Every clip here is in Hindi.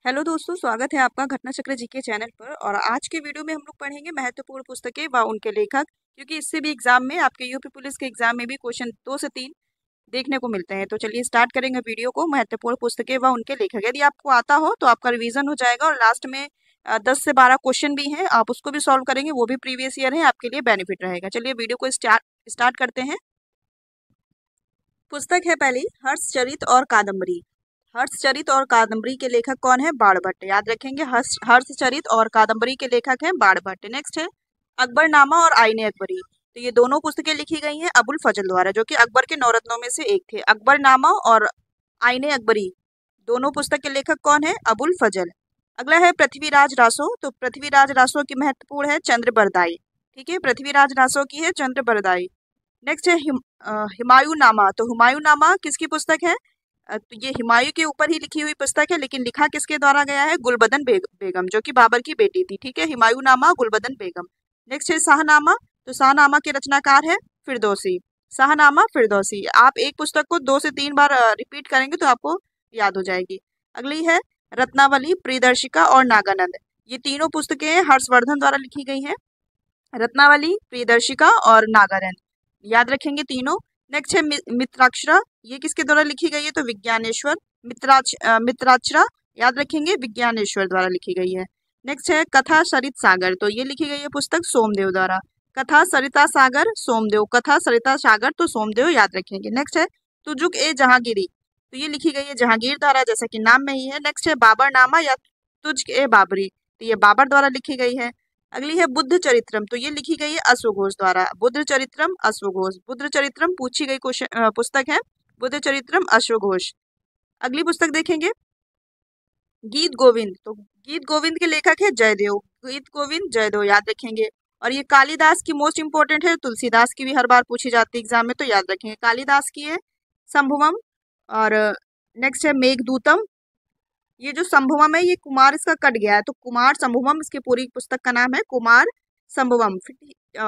हेलो दोस्तों, स्वागत है आपका घटना चक्र जीके चैनल पर। और आज के वीडियो में हम लोग पढ़ेंगे महत्वपूर्ण पुस्तकें व उनके लेखक, क्योंकि इससे भी एग्जाम में आपके यूपी पुलिस के एग्जाम में भी क्वेश्चन 2 से 3 देखने को मिलते हैं। तो चलिए स्टार्ट करेंगे वीडियो को। महत्वपूर्ण पुस्तकें व उनके लेखक, यदि आपको आता हो तो आपका रिवीजन हो जाएगा और लास्ट में 10 से 12 क्वेश्चन भी हैं, आप उसको भी सॉल्व करेंगे, वो भी प्रीवियस ईयर है, आपके लिए बेनिफिट रहेगा। चलिए वीडियो को स्टार्ट करते हैं। पुस्तक है पहली हर्षचरित और कादम्बरी। हर्षचरित और कादम्बरी के लेखक कौन है? बाणभट्ट। याद रखेंगे, हर्षचरित और कादम्बरी के लेखक हैं बाणभट्ट। नेक्स्ट है अकबरनामा और आईने अकबरी। तो ये दोनों पुस्तकें लिखी गई हैं अबुल फजल द्वारा, जो कि अकबर के नौरत्नों में से एक थे। अकबरनामा और आईने अकबरी दोनों पुस्तक के लेखक कौन है? अबुल फजल। अगला है पृथ्वीराज रासो। तो पृथ्वीराज रासो की महत्वपूर्ण है चंद्रबरदाई। ठीक है, पृथ्वीराज रासो की है चंद्रबरदाई। नेक्स्ट है हुमायूं नामा। तो हुमायूं नामा किसकी पुस्तक है? तो ये हुमायूं के ऊपर ही लिखी हुई पुस्तक है, लेकिन लिखा किसके द्वारा गया है? गुलबदन बेगम, जो कि बाबर की बेटी थी। ठीक है, हुमायूं नामा गुलबदन बेगम। नेक्स्ट है शाहनामा। तो शाहनामा के रचनाकार है फिरदौसी। शाहनामा फिरदौसी। आप एक पुस्तक को 2 से 3 बार रिपीट करेंगे तो आपको याद हो जाएगी। अगली है रत्नावली, प्रियदर्शिका और नागानंद। ये तीनों पुस्तकें हर्षवर्धन द्वारा लिखी गई हैं। रत्नावली, प्रियदर्शिका और नागानंद, याद रखेंगे तीनों। नेक्स्ट है मित्राक्षरा। ये किसके द्वारा लिखी गई है? तो विज्ञानेश्वर। मित्राक्षरा, याद रखेंगे, विज्ञानेश्वर द्वारा लिखी गई है। नेक्स्ट है कथा सरित सागर। तो ये लिखी गई है पुस्तक सोमदेव द्वारा। कथा सरिता सागर सोमदेव, कथा सरिता सागर तो सोमदेव, याद रखेंगे। नेक्स्ट है तुजुक ए जहांगीरी। तो ये लिखी गई है जहांगीर द्वारा, जैसा कि नाम में ही है। नेक्स्ट है बाबरनामा या तुझ ए बाबरी। तो ये बाबर द्वारा लिखी गई है। अगली है बुद्ध चरित्रम। तो ये लिखी गई है अश्वघोष द्वारा। बुद्ध चरित्रम अश्वघोष, बुद्ध चरित्रम पूछी गई पुस्तक है बुद्ध चरित्रम अश्वघोष। अगली पुस्तक देखेंगे गीत गोविंद। तो गीत गोविंद के लेखक है जयदेव। गीत गोविंद जयदेव, याद रखेंगे। और ये कालिदास की मोस्ट इंपोर्टेंट है। तुलसीदास की भी हर बार पूछी जाती है एग्जाम में, तो याद रखेंगे। कालिदास की है संभवम। और नेक्स्ट है मेघदूतम। ये जो संभवम है, ये कुमार इसका कट गया है, तो कुमार संभवम इसकी पूरी पुस्तक का नाम है, कुमार संभवम।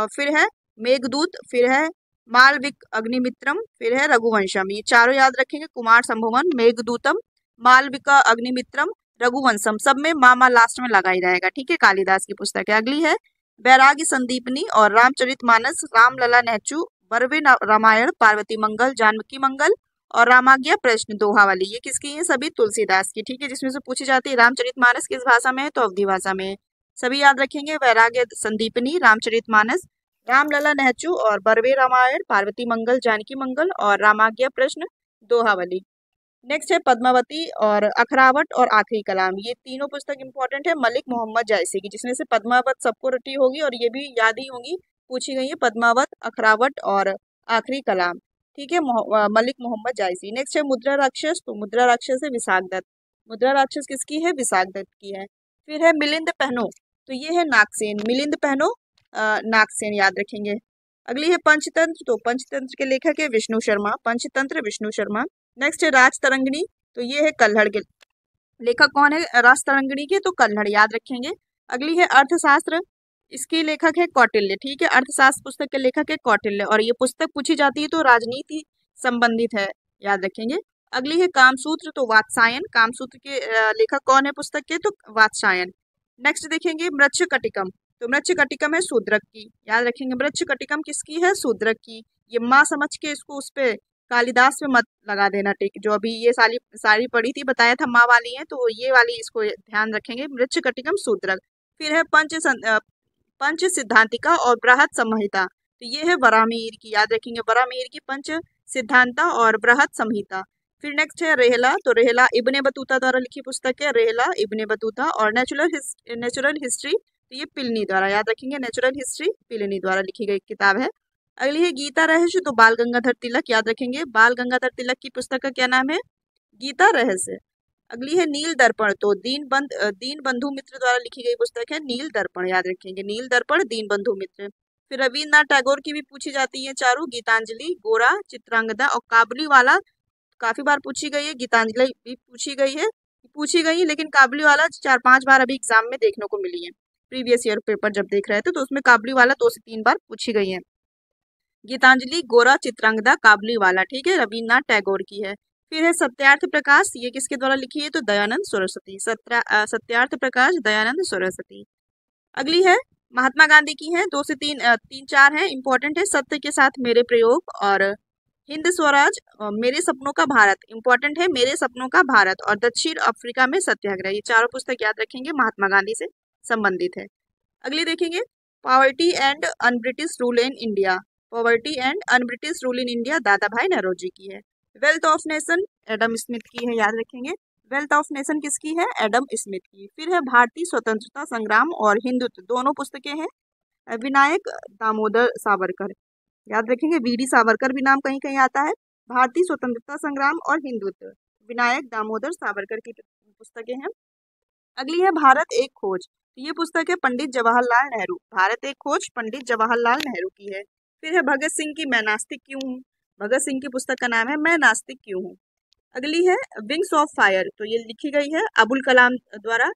फिर है मेघदूत, फिर है मालविक अग्निमित्रम, फिर है रघुवंशम। ये चारों याद रखेंगे, कुमार संभवम, मेघदूतम, मालविका अग्निमित्रम, रघुवंशम। सब में मामा लास्ट में लगा ही रहेगा। ठीक है, कालिदास की पुस्तक है। अगली है बैरागी संदीपनी और रामचरितमानस, रामलला नेचू, बरवे रामायण, पार्वती मंगल, जानकी मंगल और रामाज्ञा प्रश्न दोहा वाली। ये किसकी है? सभी तुलसीदास की। ठीक है, जिसमें से पूछी जाती है रामचरितमानस किस भाषा में है? तो अवधी भाषा में है। सभी याद रखेंगे, वैराग्य संदीपनी, रामचरितमानस, रामलला नेचू और बरवे रामायण, पार्वती मंगल, जानकी मंगल और रामाज्ञा प्रश्न दोहावली। नेक्स्ट है पद्मावती और अखरावट और आखिरी कलाम। ये तीनों पुस्तक इंपॉर्टेंट है मलिक मोहम्मद जायसी की, जिसमें से पद्मावत सबको रटी होगी और ये भी याद ही होगी, पूछी गई है पद्मावत, अखरावट और आखिरी कलाम। ठीक है, मलिक मोहम्मद जायसी। नेक्स्ट है मुद्रा राक्षस। तो मुद्रा राक्षस है विशाख दत्त। मुद्रा राक्षस किसकी है? विशाख दत्त की है। फिर है मिलिंद पहनो। तो ये है नागसेन। मिलिंद पहनो नागसेन, याद रखेंगे। अगली है पंचतंत्र। तो पंचतंत्र के लेखक है विष्णु शर्मा। पंचतंत्र विष्णु शर्मा। नेक्स्ट है राज तरंगिणी। तो ये है कल्हड़ के लेखक कौन है? राज तरंगिणी के? तो कल्हड़, याद रखेंगे। अगली है अर्थशास्त्र। इसके लेखक है कौटिल्य। ठीक है, अर्थशास्त्र पुस्तक के लेखक है कौटिल्य और ये पुस्तक पूछी जाती है तो राजनीति संबंधित है, याद रखेंगे। अगली है कामसूत्र। तो वात्सायन। कामसूत्र के लेखक कौन है पुस्तक के? तो वात्सायन। नेक्स्ट देखेंगे मृच्छकटिकम। तो मृच्छकटिकम है शूद्रक की, याद रखेंगे। मृच्छकटिकम किसकी है? शूद्रक की। ये माँ समझ के इसको उस पे कालिदास में मत लगा देना टिक। जो अभी ये सारी पढ़ी थी, बताया था माँ वाली है, तो ये वाली इसको ध्यान रखेंगे, मृच्छकटिकम शूद्रक। फिर है पंच सिद्धांतिका और बृहत संहिता। तो ये है बराहमिहिर की, याद रखेंगे। बराहमिहिर की पंच सिद्धांता और बृहत संहिता। फिर नेक्स्ट है रेहला। तो रेहला इब्ने बतूता द्वारा लिखी पुस्तक है, रेहला इब्ने बतूता। और नेचुरल हिस्ट्री, तो ये पिलनी द्वारा, याद रखेंगे, नेचुरल हिस्ट्री पिलनी द्वारा लिखी गई किताब है। अगली है गीता रहस्य। तो बाल गंगाधर तिलक, याद रखेंगे। बाल गंगाधर तिलक की पुस्तक का क्या नाम है? गीता रहस्य। अगली है नील दर्पण। तो दीन बंधु मित्र द्वारा लिखी गई पुस्तक है नील दर्पण, याद रखेंगे। नील दर्पण, दीन बंधु मित्र। फिर रविन्द्रनाथ टैगोर की भी पूछी जाती है चारों, गीतांजलि, गोरा, चित्रांगदा और काबुली वाला। काफी बार पूछी गई है, गीतांजलि भी पूछी गई है, लेकिन काबुली वाला 4-5 बार अभी एग्जाम में देखने को मिली है। प्रीवियस ईयर पेपर जब देख रहे थे तो उसमें काबुली वाला 2 से 3 बार पूछी गई है। गीतांजलि, गोरा, चित्रांगदा, काबुली वाला। ठीक है, रविन्द्रनाथ टैगोर की है। फिर है सत्यार्थ प्रकाश, ये किसके द्वारा लिखी है? तो दयानंद सरस्वती। सत्यार्थ प्रकाश दयानंद सरस्वती। अगली है महात्मा गांधी की है, 2 से 3 3 4 है, इंपॉर्टेंट है। सत्य के साथ मेरे प्रयोग और हिंद स्वराज, मेरे सपनों का भारत, इंपॉर्टेंट है। मेरे सपनों का भारत और दक्षिण अफ्रीका में सत्याग्रह, ये चारों पुस्तक याद रखेंगे, महात्मा गांधी से संबंधित है। अगली देखेंगे poverty and un-British rule in India. Poverty and un-British rule in India दादा भाई नौरोजी की है। Wealth of nation Adam Smith की है, याद रखेंगे। वेल्थ ऑफ नेशन किसकी है? एडम स्मिथ की। फिर है भारतीय स्वतंत्रता संग्राम और हिंदुत्व, दोनों पुस्तकें हैं विनायक दामोदर सावरकर, याद रखेंगे। वीडी सावरकर भी नाम कहीं कहीं आता है। भारतीय स्वतंत्रता संग्राम और हिंदुत्व, विनायक दामोदर सावरकर की पुस्तकें हैं। अगली है भारत एक खोज, ये पुस्तक है पंडित जवाहरलाल नेहरू। भारत एक खोज पंडित जवाहरलाल नेहरू की है। फिर है भगत सिंह की मैं नास्तिक क्यों हूँ, भगत सिंह की पुस्तक का नाम है मैं नास्तिक क्यों हूँ। अगली है विंग्स ऑफ फायर, तो ये लिखी गई है अबुल कलाम द्वारा।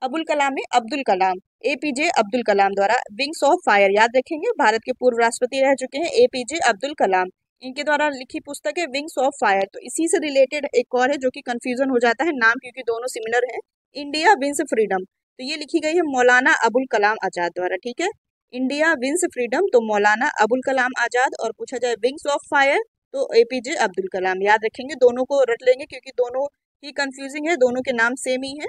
अब्दुल कलाम, एपीजे अब्दुल कलाम द्वारा। विंग्स ऑफ फायर याद रखेंगे, भारत के पूर्व राष्ट्रपति रह चुके हैं एपीजे अब्दुल कलाम, इनके द्वारा लिखी पुस्तक है विंग्स ऑफ फायर। तो इसी से रिलेटेड एक और है जो कि कंफ्यूजन हो जाता है नाम, क्योंकि दोनों सिमिलर हैं, इंडिया विंस फ्रीडम, तो ये लिखी गई है मौलाना अबुल कलाम आजाद द्वारा, ठीक है। इंडिया विंस फ्रीडम तो मौलाना अबुल कलाम आजाद, और पूछा जाए विंग्स ऑफ फायर तो एपीजे अब्दुल कलाम, याद रखेंगे। दोनों को रट लेंगे क्योंकि दोनों ही कंफ्यूजिंग है, दोनों के नाम सेम ही है।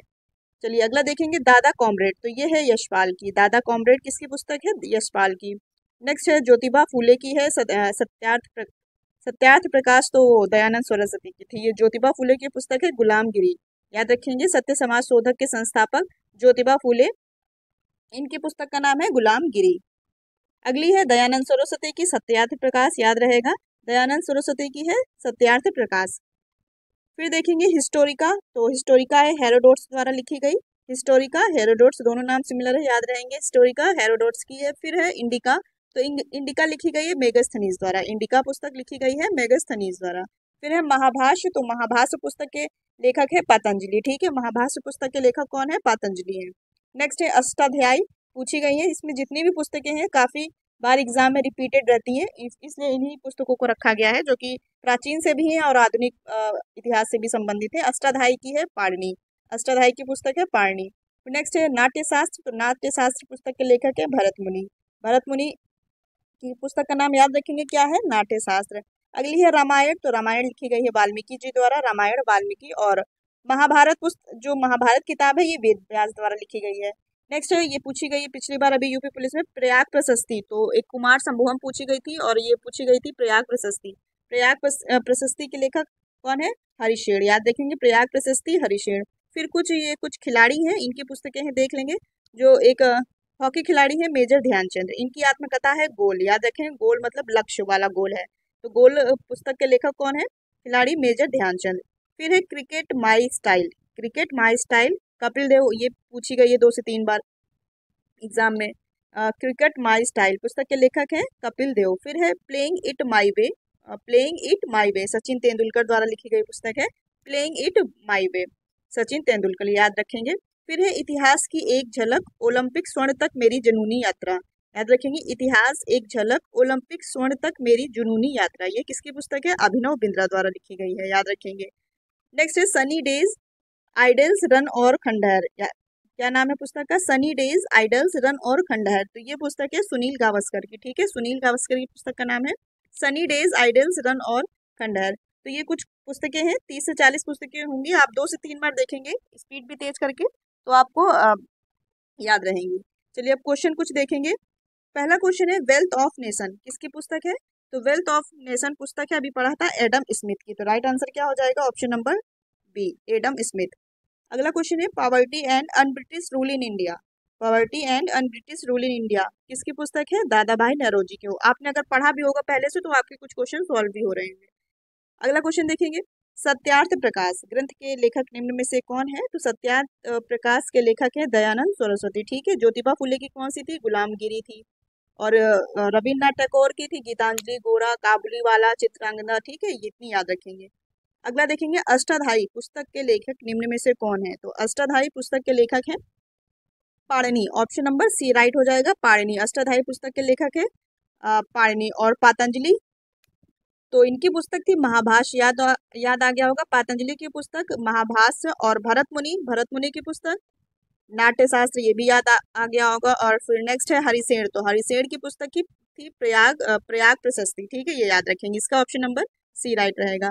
चलिए अगला देखेंगे दादा कॉमरेड, तो ये है यशपाल की। दादा कॉमरेड किसकी पुस्तक है? यशपाल की। नेक्स्ट है ज्योतिबा फूले की है सत्यार्थ प्रकाश, तो दयानंद सरस्वती की थी। ये ज्योतिबा फूले की पुस्तक है गुलामगिरी, याद रखेंगे। सत्य समाज शोधक के संस्थापक ज्योतिबा फूले, इनकी पुस्तक का नाम है गुलामगिरी। अगली है दयानंद सरस्वती की सत्यार्थ प्रकाश, याद रहेगा, दयानंद सरस्वती की है सत्यार्थ प्रकाश। फिर देखेंगे हिस्टोरिका, तो हिस्टोरिका है हेरोडोट्स द्वारा लिखी गई। हिस्टोरिका हेरोडोट्स, दोनों नाम सिमिलर है, याद रहेंगे। हिस्टोरिका हेरोडोट्स की है। फिर है इंडिका, तो इंडिका लिखी गई है मेगस्थनीज द्वारा। इंडिका पुस्तक लिखी गई है मेगस्थनीज द्वारा। फिर है महाभाष्य, तो महाभाष्य पुस्तक के लेखक है पतंजलि, ठीक है। महाभाष्य पुस्तक के लेखक कौन है? पतंजलि है। नेक्स्ट है अष्टाध्यायी, पूछी गई है। इसमें जितनी भी पुस्तकें हैं काफी बार एग्जाम में रिपीटेड रहती है, इसलिए इन्हीं पुस्तकों को रखा गया है, जो कि प्राचीन से भी है और आधुनिक इतिहास से भी संबंधित है। अष्टाध्यायी की है पाणिनि, अष्टाध्यायी की पुस्तक है पाणिनि। नेक्स्ट है नाट्य शास्त्र, तो नाट्य शास्त्र पुस्तक के लेखक है भरत मुनि। भरत मुनि की पुस्तक का नाम याद रखेंगे, क्या है? नाट्य शास्त्र। अगली है रामायण, तो रामायण लिखी गई है वाल्मीकि जी द्वारा, रामायण वाल्मीकि। और महाभारत जो महाभारत किताब है ये वेद व्यास द्वारा लिखी गई है। नेक्स्ट है ये पूछी गई है पिछली बार अभी यूपी पुलिस में, प्रयाग प्रशस्ति, तो एक कुमार संभवम पूछी गई थी और ये पूछी गई थी प्रयाग प्रशस्ति। प्रशस्ति के लेखक कौन है? हरिशेर, याद रखेंगे, प्रयाग प्रशस्ति हरिशेर। फिर कुछ खिलाड़ी हैं, इनकी पुस्तकें हैं, देख लेंगे। जो एक हॉकी खिलाड़ी है मेजर ध्यानचंद, इनकी आत्मकथा है गोल, याद रखें, गोल मतलब लक्ष्य वाला गोल है। तो गोल पुस्तक के लेखक कौन है? खिलाड़ी मेजर ध्यानचंद। फिर है cricket my style, cricket my style Kapil Dev, ये पूछी गई है 2 से 3 बार एग्जाम में। क्रिकेट माई स्टाइल पुस्तक के लेखक हैं कपिल देव। फिर है playing it my way, playing it my way Sachin Tendulkar द्वारा लिखी गई पुस्तक है playing it my way, Sachin Tendulkar, याद रखेंगे। फिर है इतिहास की एक झलक ओलंपिक स्वर्ण तक मेरी जुनूनी यात्रा, याद रखेंगे, इतिहास एक झलक ओलंपिक स्वर्ण तक मेरी जुनूनी यात्रा, ये किसकी पुस्तक है? अभिनव बिंद्रा द्वारा लिखी गई है, याद रखेंगे। नेक्स्ट है सनी डेज आइडल्स रन और खंडहर, क्या नाम है पुस्तक का? सनी डेज आइडल्स रन और खंडहर, तो ये पुस्तक है सुनील गावस्कर की, ठीक है। सुनील गावस्कर की पुस्तक का नाम है सनी डेज आइडल्स रन और खंडहर। तो ये कुछ पुस्तकें हैं, 30 से 40 पुस्तकें होंगी, आप 2 से 3 बार देखेंगे स्पीड भी तेज करके, तो आपको याद रहेंगी। चलिए अब क्वेश्चन कुछ देखेंगे। पहला क्वेश्चन है वेल्थ ऑफ नेशन किसकी पुस्तक है? तो वेल्थ ऑफ नेशन पुस्तक है, अभी पढ़ा था, एडम स्मिथ की। तो राइट आंसर क्या हो जाएगा? Option number B, Adam Smith. अगला क्वेश्चन है poverty and un-British rule in India, poverty and un-British rule in India किसकी पुस्तक है? दादा भाई नौरोजी की। आपने अगर पढ़ा भी होगा पहले से तो आपके कुछ क्वेश्चन सॉल्व भी हो रहे हैं। अगला क्वेश्चन देखेंगे, सत्यार्थ प्रकाश ग्रंथ के लेखक निम्न में से कौन है? तो सत्यार्थ प्रकाश के लेखक है दयानंद सरस्वती, ठीक है। ज्योतिबा फुले की कौन सी थी? गुलामगिरी थी। और रविन्द्रनाथ टैगोर की थी गीतांजलि, गोरा, काबुली वाला, चित्रांगदा, ठीक है, ये इतनी याद रखेंगे। अगला देखेंगे अष्टाध्यायी पुस्तक के लेखक निम्न में से कौन है? तो अष्टाध्यायी पुस्तक के लेखक हैं Panini, option number C right हो जाएगा, पाणिनि। अष्टाध्यायी पुस्तक के लेखक है पाणिनि। और पतंजलि तो इनकी पुस्तक थी महाभाष्य, याद आ गया होगा। पातंजलि की पुस्तक महाभाष्य, और भरत मुनि की पुस्तक नाट्य शास्त्र, ये भी आ गया होगा। और फिर नेक्स्ट है हरिसेन, तो हरिसेन की पुस्तक की थी प्रयाग प्रशस्ति, ठीक है, ये याद रखेंगे। इसका ऑप्शन नंबर सी राइट रहेगा।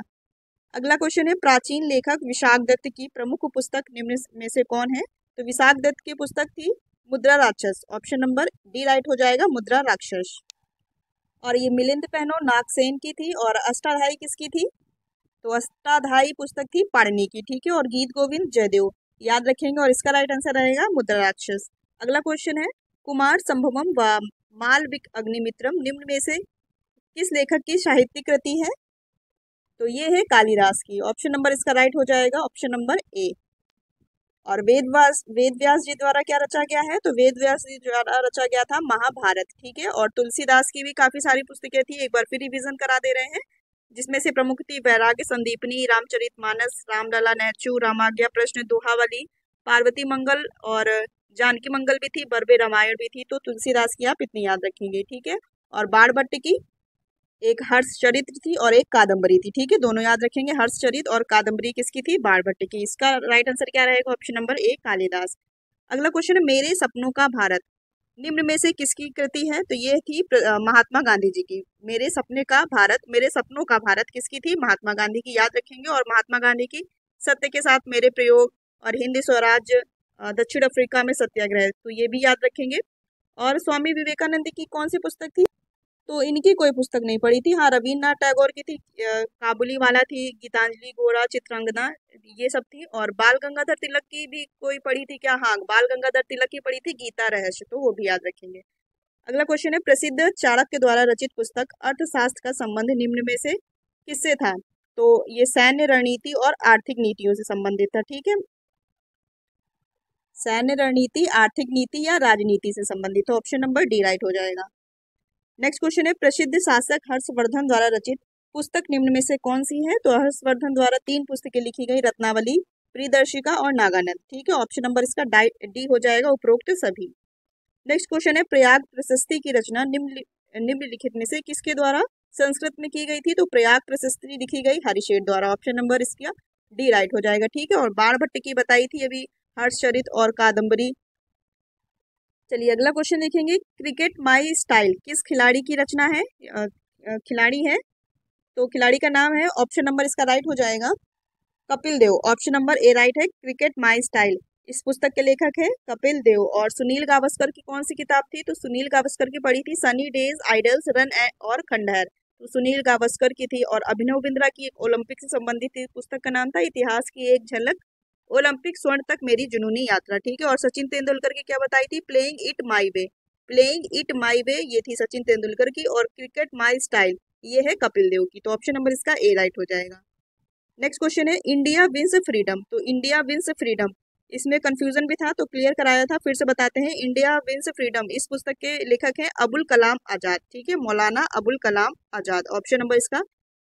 अगला क्वेश्चन है प्राचीन लेखक विशाख दत्त की प्रमुख पुस्तक निम्न में से कौन है? तो विशाख दत्त की पुस्तक थी मुद्रा राक्षस, ऑप्शन नंबर डी राइट हो जाएगा, मुद्रा राक्षस। और ये मिलिंद पहनो नागसेन की थी। और अष्टाध्यायी किसकी थी? तो अष्टाध्यायी पुस्तक थी पाणिनि की, ठीक है। और गीत गोविंद जयदेव, याद रखेंगे। और इसका राइट आंसर रहेगा मुद्रा राक्षस। अगला क्वेश्चन है कुमार संभवम व मालविक अग्निमित्रम निम्न में से किस लेखक की साहित्यिक कृति है? तो ये है कालिदास की, ऑप्शन नंबर इसका राइट हो जाएगा, ऑप्शन नंबर ए। और वेद व्यास जी द्वारा क्या रचा गया है? तो वेद व्यास जी द्वारा रचा गया था महाभारत, ठीक है। और तुलसीदास की भी काफी सारी पुस्तकें थी, एक बार फिर रिवीजन करा दे रहे हैं, जिसमें से प्रमुख थी वैराग्य संदीपनी, रामचरितमानस, रामलला, नैचु, रामाज्ञा प्रश्न, दोहावली, पार्वती मंगल और जानकी मंगल भी थी, बरबे रामायण भी थी। तो तुलसीदास की आप इतनी याद रखेंगे, ठीक है। और बाणभट्ट की एक हर्षचरित थी और एक कादम्बरी थी, ठीक है, दोनों याद रखेंगे। हर्षचरित और कादम्बरी किसकी थी? बाणभट्ट की। इसका राइट आंसर क्या रहेगा? Option number A Kalidas. अगला क्वेश्चन है मेरे सपनों का भारत निम्न में से किसकी कृति है? तो ये थी महात्मा गांधी जी की। मेरे सपने का भारत, मेरे सपनों का भारत किसकी थी? महात्मा गांधी की, याद रखेंगे। और महात्मा गांधी की सत्य के साथ मेरे प्रयोग और हिंद स्वराज्य, दक्षिण अफ्रीका में सत्याग्रह, तो ये भी याद रखेंगे। और स्वामी विवेकानंद की कौन सी पुस्तक थी? तो इनकी कोई पुस्तक नहीं पढ़ी थी। हाँ, रविन्द्रनाथ टैगोर की थी, काबुली वाला थी, गीतांजलि, घोड़ा, चित्रांगना, ये सब थी। और बाल गंगाधर तिलक की भी कोई पढ़ी थी क्या? हाँ, बाल गंगाधर तिलक की पढ़ी थी गीता रहस्य, तो वो भी याद रखेंगे। अगला क्वेश्चन है प्रसिद्ध चाणक्य द्वारा रचित पुस्तक अर्थशास्त्र का संबंध निम्न में से किससे था? तो ये सैन्य रणनीति और आर्थिक नीतियों से संबंधित था, ठीक है। सैन्य रणनीति, आर्थिक नीति या राजनीति से संबंधित, ऑप्शन नंबर डी राइट हो जाएगा। नेक्स्ट क्वेश्चन है प्रसिद्ध शासक हर्षवर्धन द्वारा रचित पुस्तक निम्न में से कौन सी है? तो हर्षवर्धन द्वारा 3 पुस्तकें लिखी गई, रत्नावली, प्रियदर्शिका और नागानंद, ठीक है। ऑप्शन नंबर इसका डी हो जाएगा, उपरोक्त सभी। नेक्स्ट क्वेश्चन है प्रयाग प्रशस्ति की रचना निम्नलिखित में से किसके द्वारा संस्कृत में की गई थी? तो प्रयाग प्रशस्ति लिखी गई हरिशेठ द्वारा, ऑप्शन नंबर इसका डी राइट हो जाएगा, ठीक है। और बाणभट्ट की बताई थी अभी, हर्षचरित और कादम्बरी। चलिए अगला क्वेश्चन देखेंगे क्रिकेट माई स्टाइल किस खिलाड़ी की रचना है? खिलाड़ी है, तो खिलाड़ी का नाम है, ऑप्शन नंबर इसका राइट हो जाएगा Kapil Dev, option number A right है, क्रिकेट माई स्टाइल। इस पुस्तक के लेखक है कपिल देव। और सुनील गावस्कर की कौन सी किताब थी? तो सुनील गावस्कर की पढ़ी थी सनी डेज, आइडल्स, रन और खंडहर, तो सुनील गावस्कर की थी। और अभिनव बिंद्रा की एक ओलंपिक से संबंधित पुस्तक का नाम था इतिहास की एक झलक, ओलंपिक स्वर्ण तक मेरी जुनूनी यात्रा, ठीक है। और सचिन तेंदुलकर की क्या बताई थी? Playing it my way, playing it my way, ये थी सचिन तेंदुलकर की। और क्रिकेट माई स्टाइल ये है कपिल देव की, तो ऑप्शन नंबर इसका ए राइट हो जाएगा। नेक्स्ट क्वेश्चन है इंडिया विंस फ्रीडम, तो इंडिया विंस फ्रीडम, इसमें कंफ्यूजन भी था तो क्लियर कराया था, फिर से बताते हैं। इंडिया विंस फ्रीडम इस पुस्तक के लेखक हैं अबुल कलाम आजाद, ठीक है, मौलाना अबुल कलाम आजाद, ऑप्शन नंबर इसका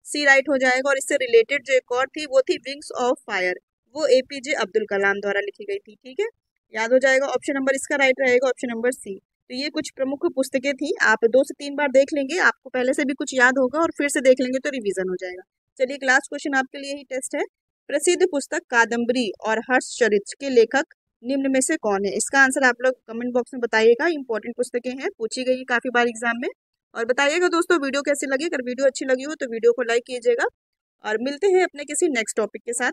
सी राइट हो जाएगा। और इससे रिलेटेड जो एक और थी वो थी विंग्स ऑफ फायर, वो एपीजे अब्दुल कलाम द्वारा लिखी गई थी, ठीक है, याद हो जाएगा, ऑप्शन नंबर इसका राइट रहेगा, ऑप्शन नंबर सी। तो ये कुछ प्रमुख पुस्तकें थी, आप 2 से 3 बार देख लेंगे, आपको पहले से भी कुछ याद होगा और फिर से देख लेंगे तो रिवीजन हो जाएगा। चलिए एक लास्ट क्वेश्चन आपके लिए ही टेस्ट है, प्रसिद्ध पुस्तक कादम्बरी और हर्षचरित के लेखक निम्न में से कौन है? इसका आंसर आप लोग कमेंट बॉक्स में बताइएगा, इंपॉर्टेंट पुस्तकें हैं, पूछी गई है काफी बार एग्जाम में। और बताइएगा दोस्तों वीडियो कैसी लगी, अगर वीडियो अच्छी लगी हो तो वीडियो को लाइक कीजिएगा। और मिलते हैं अपने किसी नेक्स्ट टॉपिक के साथ।